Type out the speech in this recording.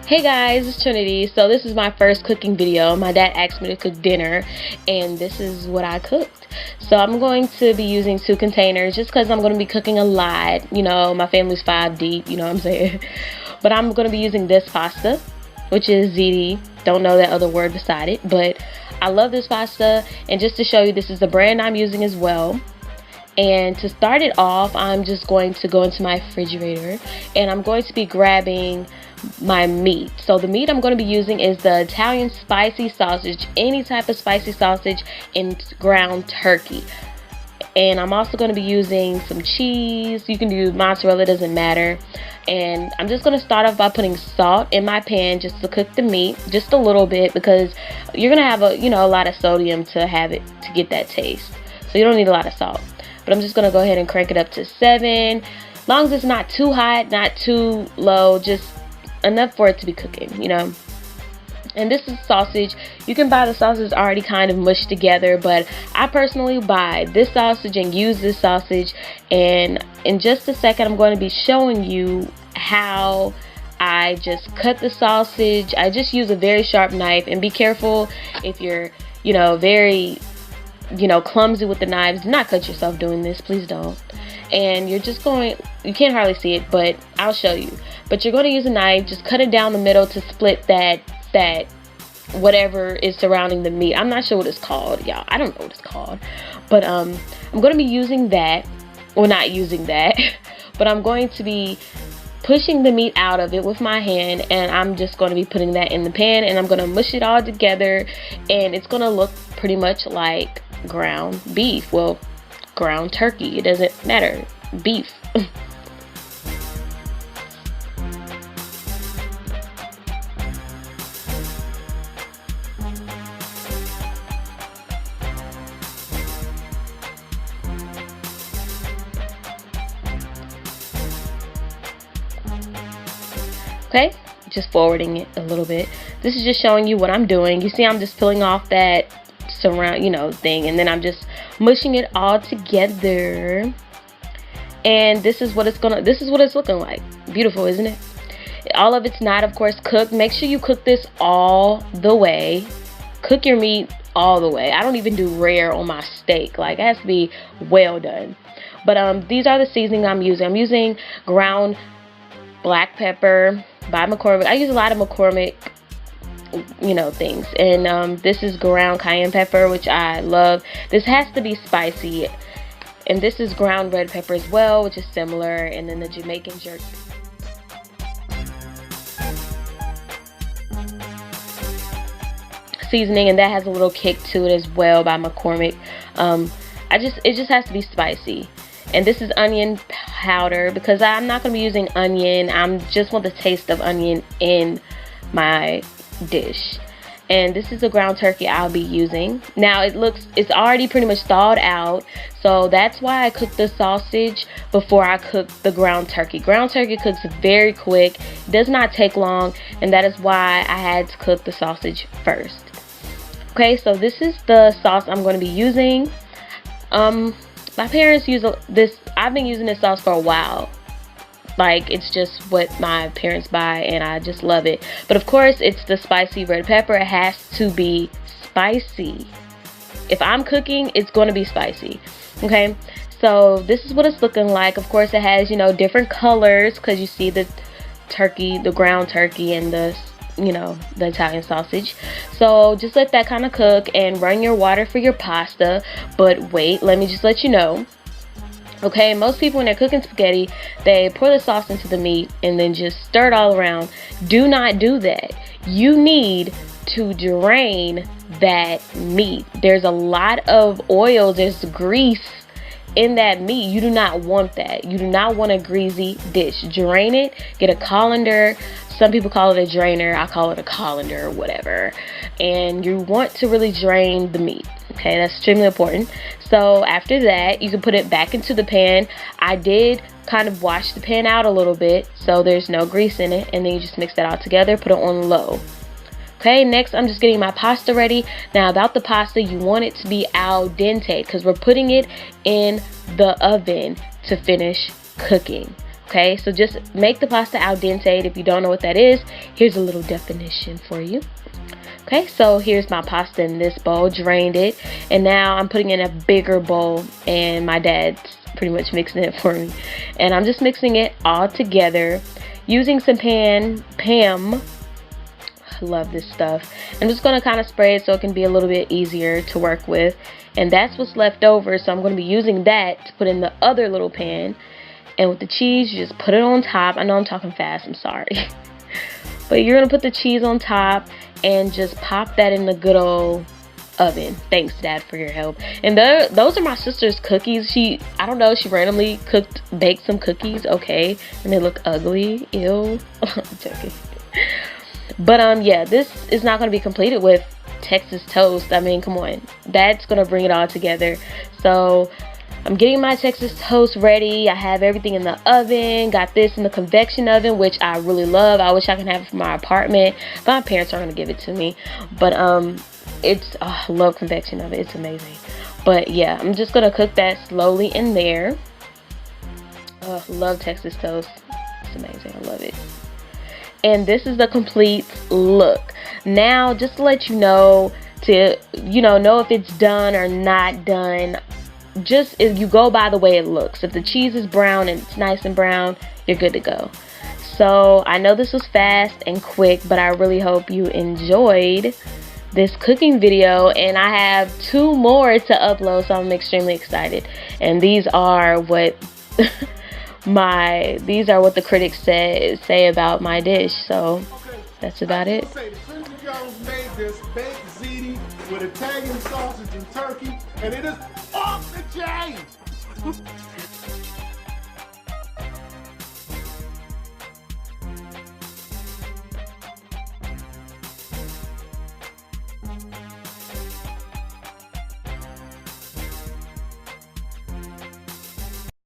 Hey guys, it's Trinity. So this is my first cooking video. My dad asked me to cook dinner and this is what I cooked. So I'm going to be using 2 containers just because I'm going to be cooking a lot. You know, my family's 5 deep, you know what I'm saying? But I'm going to be using this pasta, which is ziti. Don't know that other word beside it, but I love this pasta. And just to show you, this is the brand I'm using as well. And to start it off, I'm just going to go into my refrigerator and I'm going to be grabbing my meat. So the meat I'm going to be using is the Italian spicy sausage, any type of spicy sausage, and ground turkey. And I'm also going to be using some cheese. You can do mozzarella, doesn't matter. And I'm just going to start off by putting salt in my pan just to cook the meat, just a little bit, because you're going to have a lot of sodium to have it to get that taste. So you don't need a lot of salt. But I'm just going to go ahead and crank it up to 7. As long as it's not too hot, not too low, just enough for it to be cooking, you know. And this is sausage. You can buy the sausage already kind of mushed together, but I personally buy this sausage and use this sausage. And in just a second, I'm going to be showing you how I just cut the sausage. I just use a very sharp knife, and be careful if you're, very clumsy with the knives. Do not cut yourself doing this, please don't. And you're just going, you can't hardly see it, but I'll show you. But you're going to use a knife, just cut it down the middle to split that whatever is surrounding the meat. I'm not sure what it's called, y'all. I don't know what it's called. But I'm going to be using that, well, not using that, but I'm going to be pushing the meat out of it with my hand, and I'm just going to be putting that in the pan, and I'm going to mush it all together, and it's going to look pretty much like ground beef. Well, ground turkey, it doesn't matter, beef. Okay, just forwarding it a little bit. This is just showing you what I'm doing. You see, I'm just peeling off that surround thing, and then I'm just mushing it all together. And this is what it's looking like. Beautiful, isn't it? All of it's not, of course, cooked. Make sure you cook this all the way. Cook your meat all the way. I don't even do rare on my steak. Like, it has to be well done. But these are the seasoning I'm using. I'm using ground black pepper by McCormick. I use a lot of McCormick things, and this is ground cayenne pepper, which I love. This has to be spicy. And this is ground red pepper as well, which is similar. And then the Jamaican jerk seasoning, and that has a little kick to it as well by McCormick. It just has to be spicy. And this is onion powder, because I'm not going to be using onion. I just want the taste of onion in my dish. And this is the ground turkey I'll be using. Now it's already pretty much thawed out, so that's why I cooked the sausage before I cooked the ground turkey. Ground turkey cooks very quick, does not take long, and that is why I had to cook the sausage first. Okay, so this is the sauce I'm going to be using. My parents use this. I've been using this sauce for a while. Like, it's just what my parents buy, and I just love it. But of course, it's the spicy red pepper. It has to be spicy. If I'm cooking, it's going to be spicy. Okay, so this is what it's looking like. Of course, it has, different colors, because you see the turkey, the ground turkey, and the Italian sausage. So just let that kind of cook and run your water for your pasta. But wait, let me just let you know. Okay, most people, when they're cooking spaghetti, they pour the sauce into the meat and then just stir it all around. Do not do that. You need to drain that meat. There's a lot of oil, there's grease in that meat. You do not want that. You do not want a greasy dish. Drain it. Get a colander. Some people call it a drainer. I call it a colander or whatever. And you want to really drain the meat. Okay, that's extremely important. So after that, you can put it back into the pan. I did kind of wash the pan out a little bit, so there's no grease in it. And then you just mix that all together, put it on low. Okay, next I'm just getting my pasta ready. Now about the pasta, you want it to be al dente, because we're putting it in the oven to finish cooking. Okay, so just make the pasta al dente. If you don't know what that is, here's a little definition for you. Okay, so here's my pasta in this bowl, drained it, and now I'm putting in a bigger bowl, and my dad's pretty much mixing it for me. And I'm just mixing it all together using some Pam. I love this stuff. I'm just going to kind of spray it so it can be a little bit easier to work with. And that's what's left over, so I'm going to be using that to put in the other little pan. And with the cheese, you just put it on top. I know I'm talking fast, I'm sorry. But you're going to put the cheese on top and just pop that in the good old oven. Thanks, Dad, for your help. And those are my sister's cookies. I don't know, she randomly baked some cookies, okay, and they look ugly. Ew. I'm joking. But yeah, this is not going to be completed with Texas toast. I mean, come on, that's going to bring it all together. So I'm getting my Texas toast ready. I have everything in the oven. Got this in the convection oven, which I really love. I wish I could have it for my apartment, but my parents are going to give it to me. But I love convection oven. It's amazing. But yeah, I'm just going to cook that slowly in there. Love Texas toast. It's amazing. I love it. And this is the complete look. Now, just to let you know, to know if it's done or not done, just if you go by the way it looks. If the cheese is brown and it's nice and brown, you're good to go. So I know this was fast and quick, but I really hope you enjoyed this cooking video, and I have 2 more to upload, so I'm extremely excited. And these are what the critics say about my dish. So that's about it. Trinity made this baked ziti with Italian sausage and turkey, and it is off the chain.